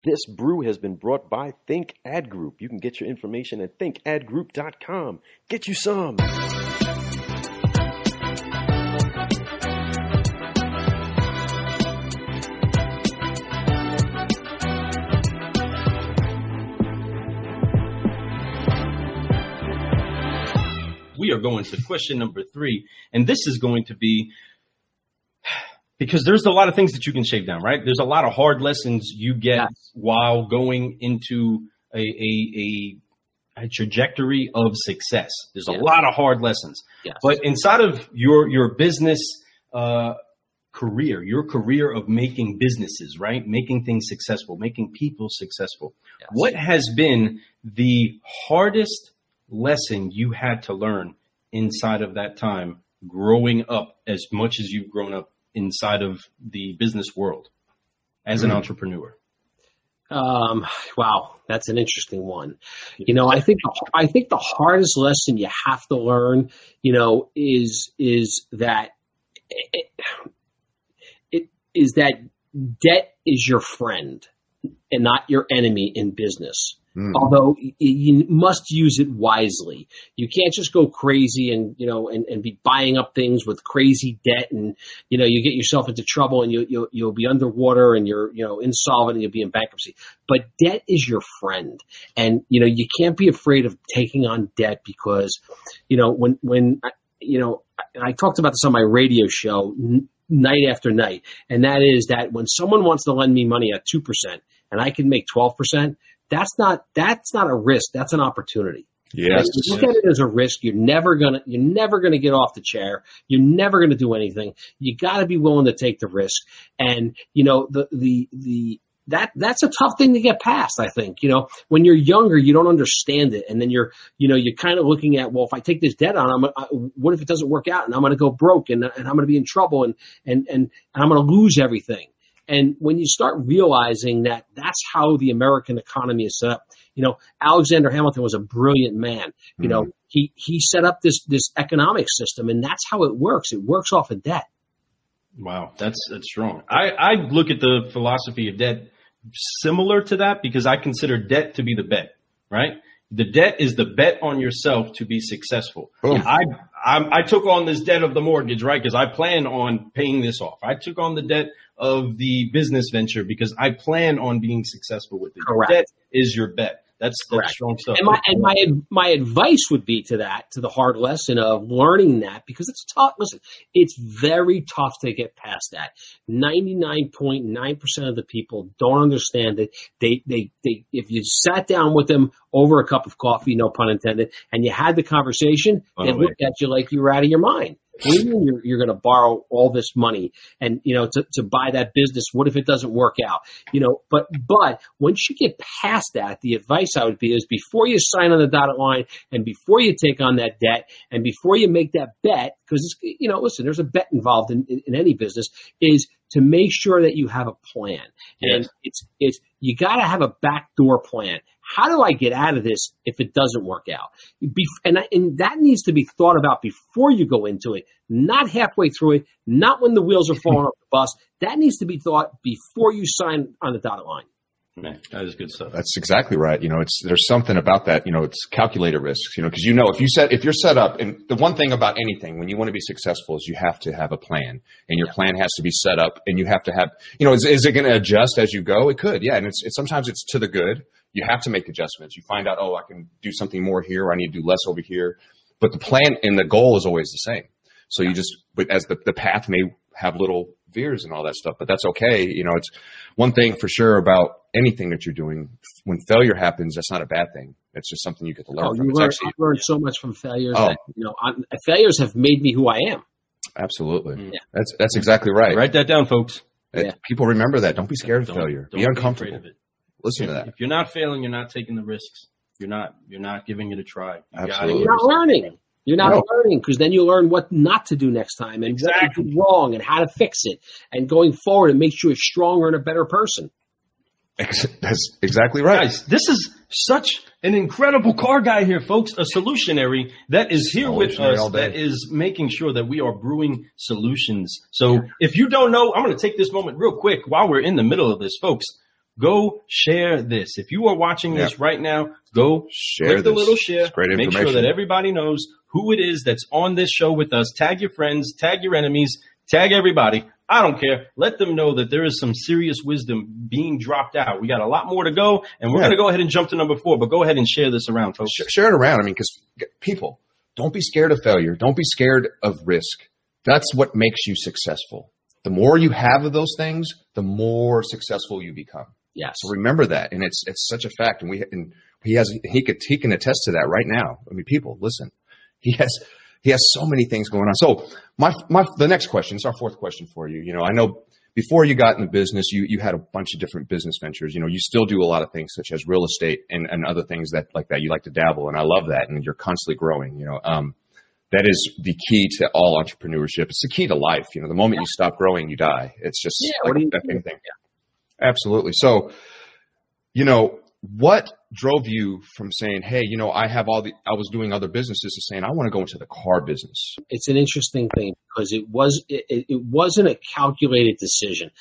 This brew has been brought by Think Ad Group. You can get your information at thinkadgroup.com. Get you some. We are going to question number 3, and this is going to be, because there's a lot of things that you can shave down, right? There's a lot of hard lessons you get while going into a trajectory of success. There's a lot of hard lessons. But inside of your business career, your career of making businesses, right? Making things successful, making people successful. What has been the hardest lesson you had to learn inside of that time growing up, as much as you've grown up inside of the business world as an entrepreneur? Wow, that's an interesting one. You know, I think the hardest lesson you have to learn, you know, is that is that debt is your friend and not your enemy in business. Although you must use it wisely. You can't just go crazy and, you know, and be buying up things with crazy debt, and, you know, you get yourself into trouble and you'll be underwater and you're, you know, insolvent and you'll be in bankruptcy. But debt is your friend. And, you know, you can't be afraid of taking on debt because, you know, when you know, I talked about this on my radio show night after night, and that is that when someone wants to lend me money at 2% and I can make 12%, that's not a risk. That's an opportunity. Yes. You look at it as a risk. You're never gonna get off the chair. You're never gonna do anything. You got to be willing to take the risk. And, you know, that's a tough thing to get past, I think. You know, when you're younger, you don't understand it. And then you're kind of looking at, well, if I take this debt on, what if it doesn't work out and I'm going to go broke and I'm going to be in trouble and I'm going to lose everything. And when you start realizing that that's how the American economy is set up, you know, Alexander Hamilton was a brilliant man. You know, he set up this economic system, and that's how it works. It works off of debt. Wow, that's strong. I look at the philosophy of debt similar to that, because I consider debt to be the bet, right? The debt is the bet on yourself to be successful. I took on this debt of the mortgage, right? Because I plan on paying this off. I took on the debt of the business venture because I plan on being successful with it. Correct. Debt is your bet. That's strong stuff. And my advice would be to the hard lesson of learning that, because it's tough. Listen, it's very tough to get past that. 99.9% of the people don't understand it. They if you sat down with them over a cup of coffee, no pun intended, and you had the conversation, they look at you like you were out of your mind. What do you mean you're going to borrow all this money and, you know, to buy that business? What if it doesn't work out? You know, but once you get past that, the advice I would be is before you sign on the dotted line and before you take on that debt and before you make that bet, because, you know, listen, there's a bet involved in any business, is to make sure that you have a plan. And it's you got to have a backdoor plan. How do I get out of this if it doesn't work out? And that needs to be thought about before you go into it, not halfway through it, not when the wheels are falling off the bus. That needs to be thought before you sign on the dotted line. Man, that is good stuff. That's exactly right. You know, there's something about that. You know, it's calculated risks. You know, because, you know, if you're set up, and the one thing about anything when you want to be successful is you have to have a plan, and your plan has to be set up, and you have to have. You know, is it going to adjust as you go? It could, yeah. And it's sometimes it's to the good. You have to make adjustments. You find out, I can do something more here, or I need to do less over here. But the plan and the goal is always the same. So you just, but as the path may have little veers and all that stuff, but that's okay. You know, it's one thing for sure about anything that you're doing. When failure happens, that's not a bad thing. It's just something you get to learn from. I've learned so much from failures. That, you know, failures have made me who I am. Absolutely. Yeah. That's exactly right. Write that down, folks. People remember that. Don't be scared of failure. Be uncomfortable. Be afraid of it. Listen to that. If you're not failing, you're not taking the risks. You're not giving it a try. Absolutely. You're not learning. You're not learning, because then you learn what not to do next time and what you did wrong and how to fix it. And going forward, it makes you a stronger and a better person. That's exactly right. Guys, this is such an incredible car guy here, folks. A solutionary that is here with us, that is making sure that we are brewing solutions. So if you don't know, I'm going to take this moment real quick while we're in the middle of this, folks. go share this. If you are watching this right now, go share click the little share. It's great Make information. sure that everybody knows who it is that's on this show with us. Tag your friends, tag your enemies, tag everybody. I don't care. Let them know that there is some serious wisdom being dropped out. We got a lot more to go, and we're going to go ahead and jump to number 4, but go ahead and share this around, folks. Share it around. I mean, because people, don't be scared of failure. Don't be scared of risk. That's what makes you successful. The more you have of those things, the more successful you become. Yes. So remember that, and it's such a fact. And he can attest to that right now. I mean, people, listen. He has so many things going on. So the next question, it's our 4th question for you. You know, I know before you got in the business, you had a bunch of different business ventures. You know, you still do a lot of things such as real estate and other things that like that you like to dabble. And I love that. And you're constantly growing, you know, that is the key to all entrepreneurship. It's the key to life. You know, the moment you stop growing, you die. It's just like that same thing. Yeah. Absolutely. So, you know, what drove you from saying, hey, you know, I was doing other businesses to saying, I want to go into the car business? It's an interesting thing because it wasn't a calculated decision.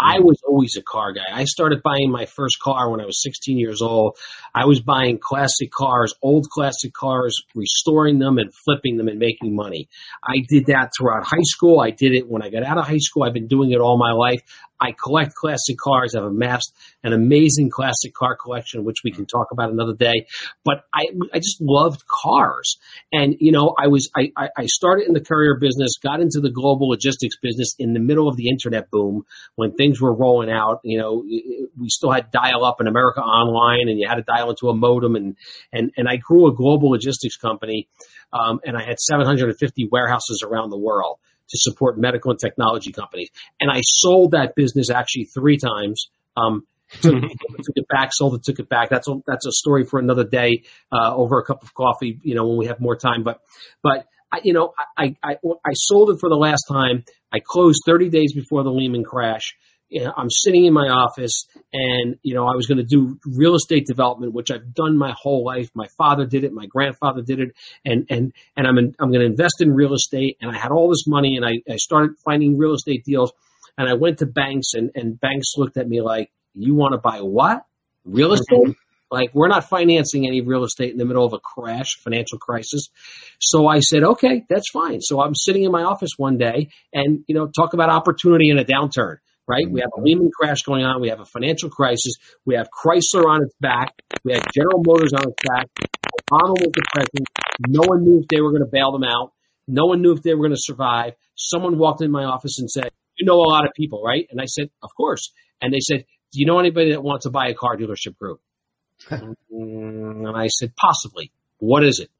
I was always a car guy. I started buying my first car when I was 16 years old. I was buying classic cars, old classic cars, restoring them and flipping them and making money. I did that throughout high school. I did it when I got out of high school. I've been doing it all my life. I collect classic cars. I've amassed an amazing classic car collection, which we can talk about another day. But I just loved cars. And, you know, I started in the courier business, got into the global logistics business in the middle of the internet boom when things were rolling out. You know, we still had dial-up in America Online, and you had to dial into a modem. And I grew a global logistics company, and I had 750 warehouses around the world to support medical and technology companies. And I sold that business actually 3 times. Took it back, sold it, took it back. That's a story for another day, over a cup of coffee, you know, when we have more time. But I sold it for the last time. I closed 30 days before the Lehman crash. You know, I'm sitting in my office, and, you know, I was going to do real estate development, which I've done my whole life. My father did it. My grandfather did it. And I'm going to invest in real estate. And I had all this money, and I started finding real estate deals, and I went to banks, and banks looked at me like, you want to buy what? Real estate? Like, we're not financing any real estate in the middle of a crash, financial crisis. So I said, okay, that's fine. So I'm sitting in my office one day, and, you know, talk about opportunity in a downturn. Right? We have a Lehman crash going on. We have a financial crisis. We have Chrysler on its back. We have General Motors on its back. Obama was the president. No one knew if they were going to bail them out. No one knew if they were going to survive. Someone walked in my office and said, you know a lot of people, right? And I said, of course. And they said, do you know anybody that wants to buy a car dealership group? And I said, possibly. What is it?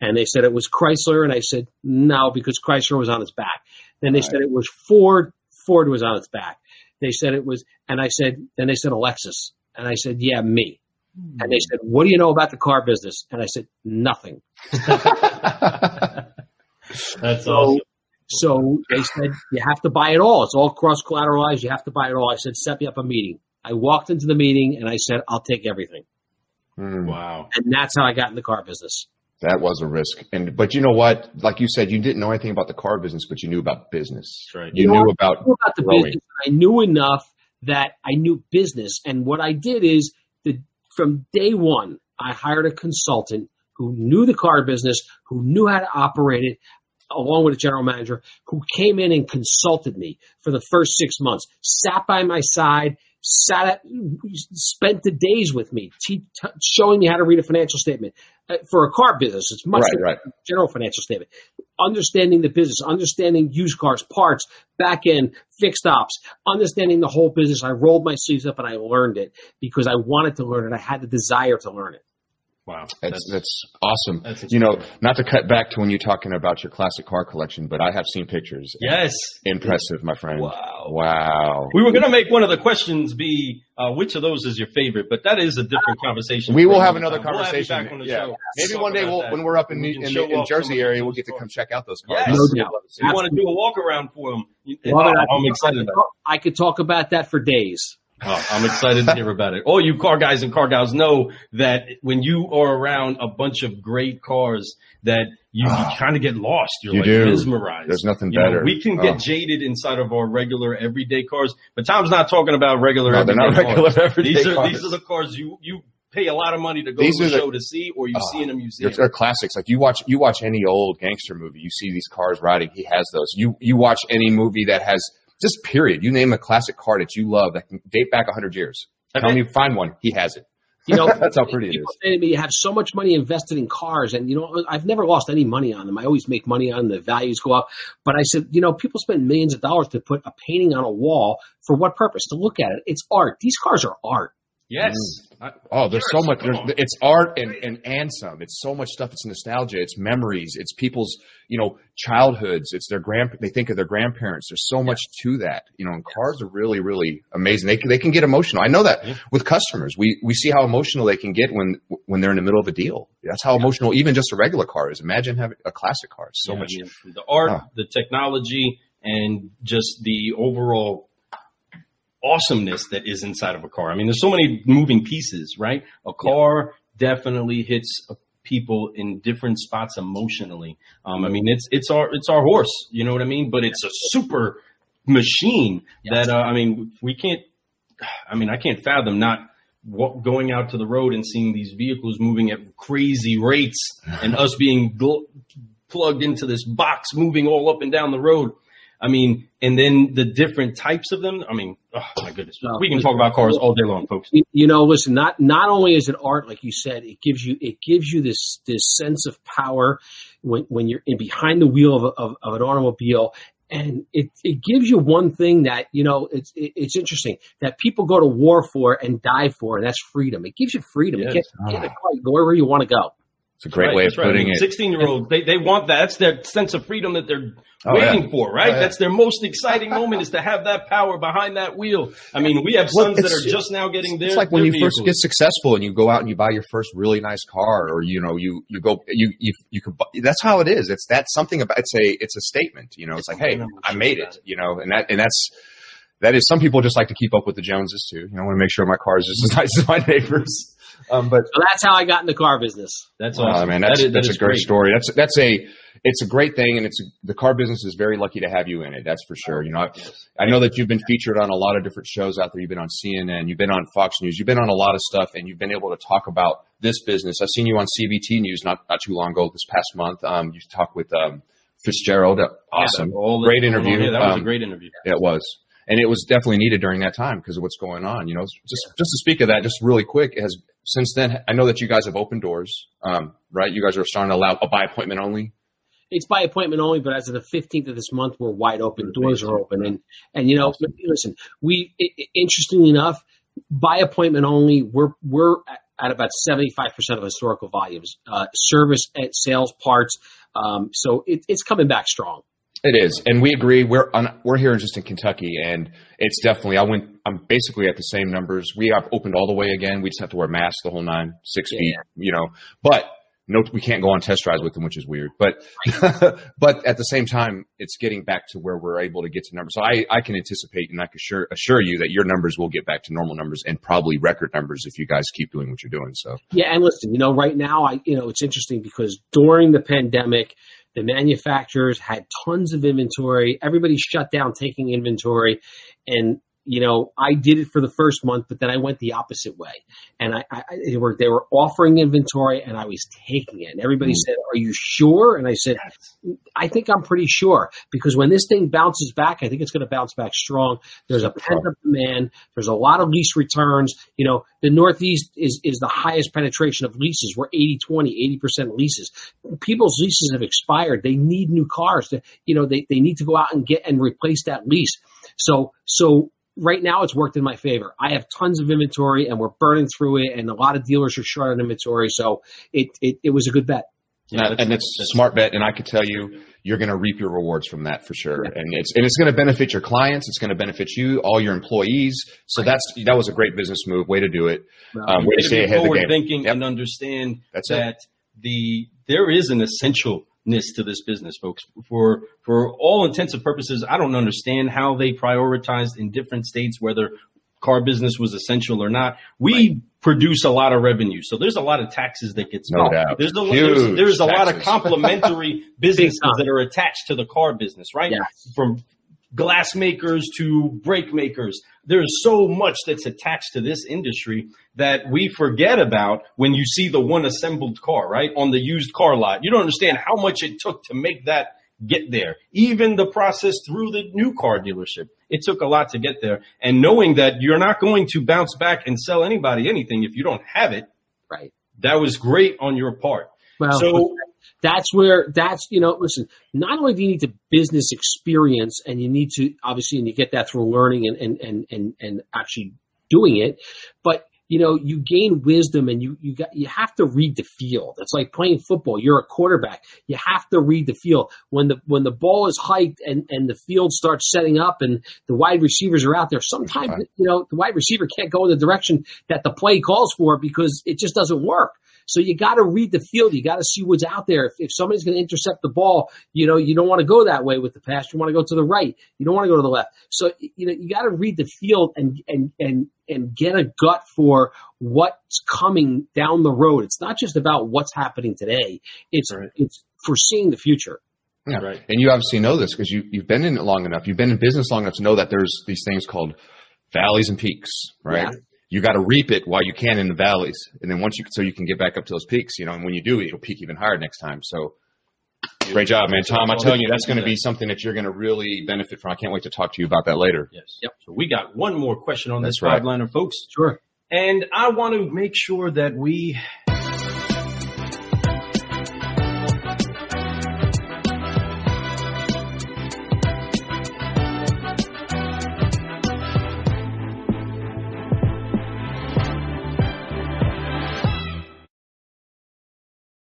And they said it was Chrysler. And I said, no, because Chrysler was on its back. Then they said it was Ford. Ford was on its back. They said it was, and I said, then they said Alexis. And I said, yeah, me. And they said, what do you know about the car business? And I said, nothing. That's awesome. So they said, you have to buy it all. It's all cross-collateralized. You have to buy it all. I said, set me up a meeting. I walked into the meeting, and I said, I'll take everything. Wow. And that's how I got in the car business. That was a risk. But you know what? Like you said, you didn't know anything about the car business, but you knew about business. That's right. You knew about the business. I knew enough that I knew business. And what I did is from day one, I hired a consultant who knew the car business, who knew how to operate it, along with a general manager, who came in and consulted me for the first 6 months, sat by my side, spent the days with me, showing me how to read a financial statement. For a car business, it's much like a general financial statement. Understanding the business, understanding used cars, parts, back end, fixed ops, understanding the whole business. I rolled my sleeves up and I learned it because I wanted to learn it. I had the desire to learn it. Wow. That's awesome. You know, not to cut back to when you're talking about your classic car collection, but I have seen pictures. Yes. Impressive, my friend. Wow. We were going to make one of the questions be, which of those is your favorite, but that is a different conversation. We will have another conversation. We'll show. Maybe one day when we're up in the Jersey area, we'll get to come check out those cars. Yes. We want to do a walk around for them. I'm excited about it. I could talk about that for days. Oh, I'm excited to hear about it. All you car guys and car gals know that when you are around a bunch of great cars that you kind of get lost. You're mesmerized. There's nothing better. We can get jaded inside of our regular everyday cars, but Tom's not talking about regular No, they're not regular everyday cars. These are the cars you pay a lot of money to go to a show to see, or you see in a museum. They're classics. Like you watch any old gangster movie, you see these cars riding. He has those. You watch any movie that has just period. You name a classic car that you love that can date back 100 years. Tell me, find one. He has it. That's how pretty it is. People say to me, you have so much money invested in cars, and I've never lost any money on them. I always make money on them. The values go up. But I said, people spend millions of dollars to put a painting on a wall for what purpose? To look at it. It's art. These cars are art. Yes. There's so much. It's art and some. It's so much stuff. It's nostalgia. It's memories. It's people's, childhoods. It's they think of their grandparents. There's so much to that, and cars are really, really amazing. They can get emotional. I know that with customers. We see how emotional they can get when they're in the middle of a deal. That's how emotional even just a regular car is. Imagine having a classic car. It's so much. The art, the technology, and just the overall awesomeness that is inside of a car. I mean, there's so many moving pieces, right? A car definitely hits people in different spots emotionally. I mean, it's our horse, you know what I mean? But it's a super machine that, I can't fathom not going out to the road and seeing these vehicles moving at crazy rates and us being plugged into this box moving all up and down the road. I mean, and then the different types of them. I mean, oh my goodness, we can talk about cars all day long, folks. Listen, not only is it art, like you said, it gives you this sense of power when you're behind the wheel of an automobile, and it gives you one thing that it's interesting that people go to war for and die for, and that's freedom. It gives you freedom. Yes. It gets go wherever you want to go. It's a great way of putting it. 16-year-olds, they want that. That's their sense of freedom that they're waiting for, right? That's their most exciting moment, is to have that power behind that wheel. I mean, we have sons that are just now getting their. It's like when you first get successful and you go out and you buy your first really nice car, or you could. That's how it is. That's something about it's a statement. It's like, hey, I made it. That is. Some people just like to keep up with the Joneses too. I want to make sure my car is just as nice as my neighbors. So that's how I got in the car business. That's awesome. Man, that's a great story. It's a great thing, and the car business is very lucky to have you in it. That's for sure. I know that you've been featured on a lot of different shows out there. You've been on CNN, you've been on Fox News, you've been on a lot of stuff, and you've been able to talk about this business. I've seen you on CBT News not too long ago, this past month. You talked with Fitzgerald. Awesome, great interview. Yeah, that was a great interview. It was. And it was definitely needed during that time because of what's going on. Just to speak of that, just really quick, since then, I know that you guys have opened doors, right? You guys are starting to allow a by appointment only. It's by appointment only, but as of the 15th of this month, we're wide open. Doors are open, and listen, interestingly enough, by appointment only, we're at about 75% of historical volumes, service, sales, parts. So it's coming back strong. It is, and we agree. We're here just in Kentucky, and it's definitely. I'm basically at the same numbers. We have opened all the way again. We just have to wear masks the whole 6 feet. But no, we can't go on test drives with them, which is weird. But but at the same time, it's getting back to where we're able to get to numbers. So I can anticipate, and I can assure you that your numbers will get back to normal numbers and probably record numbers if you guys keep doing what you're doing. So yeah, and listen, right now, it's interesting because during the pandemic, the manufacturers had tons of inventory. Everybody shut down taking inventory. And, I did it for the first month, but then I went the opposite way. And they were offering inventory and I was taking it. And everybody said, "Are you sure?" And I said, "I think I'm pretty sure, because when this thing bounces back, I think it's going to bounce back strong. There's a pent-up demand. There's a lot of lease returns. The Northeast is the highest penetration of leases. We're 80-20, 80% leases. People's leases have expired. They need new cars. They need to go out and get and replace that lease. So right now it's worked in my favor. I have tons of inventory and we're burning through it, and a lot of dealers are short on inventory. So it was a good bet. Yeah, and it's a smart bet, and I could tell you're going to reap your rewards from that for sure. Yeah. And it's going to benefit your clients. It's going to benefit you, all your employees. So that was a great business move. Way to do it. Way to stay ahead of the game. Thinking and understand that there is an essentialness to this business, folks. For all intents and purposes, I don't understand how they prioritized in different states, whether car business was essential or not. We produce a lot of revenue. So there's a lot of taxes that get spent. No doubt. There's Huge a lot of taxes. complementary businesses that are attached to the car business, right? Yes. From glass makers to brake makers. There's so much that's attached to this industry that we forget about when you see the one assembled car, right? On the used car lot. You don't understand how much it took to make that get there. Even the process through the new car dealership. It took a lot to get there. And knowing that you're not going to bounce back and sell anybody anything if you don't have it. Right. That was great on your part. Well, so listen, not only do you need the business experience and you need to, obviously, and you get that through learning and actually doing it, but you gain wisdom and you have to read the field. It's like playing football. You're a quarterback. You have to read the field. When the ball is hiked and the field starts setting up and the wide receivers are out there, sometimes, the wide receiver can't go in the direction that the play calls for because it just doesn't work. So you got to read the field. You got to see what's out there. If somebody's going to intercept the ball, you don't want to go that way with the pass. You want to go to the right. You don't want to go to the left. So you got to read the field and get a gut for what's coming down the road. It's not just about what's happening today. It's foreseeing the future. Yeah. Right. And you obviously know this because you've been in it long enough. You've been in business long enough to know that there's these things called valleys and peaks, right? Yeah. You got to reap it while you can in the valleys. And then so you can get back up to those peaks, and when you do, it'll peak even higher next time. So great job, man. Tom, I'm telling you, that's going to be something that you're going to really benefit from. I can't wait to talk to you about that later. Yes. Yep. So we got one more question on this five-liner, folks. Sure. And I want to make sure that we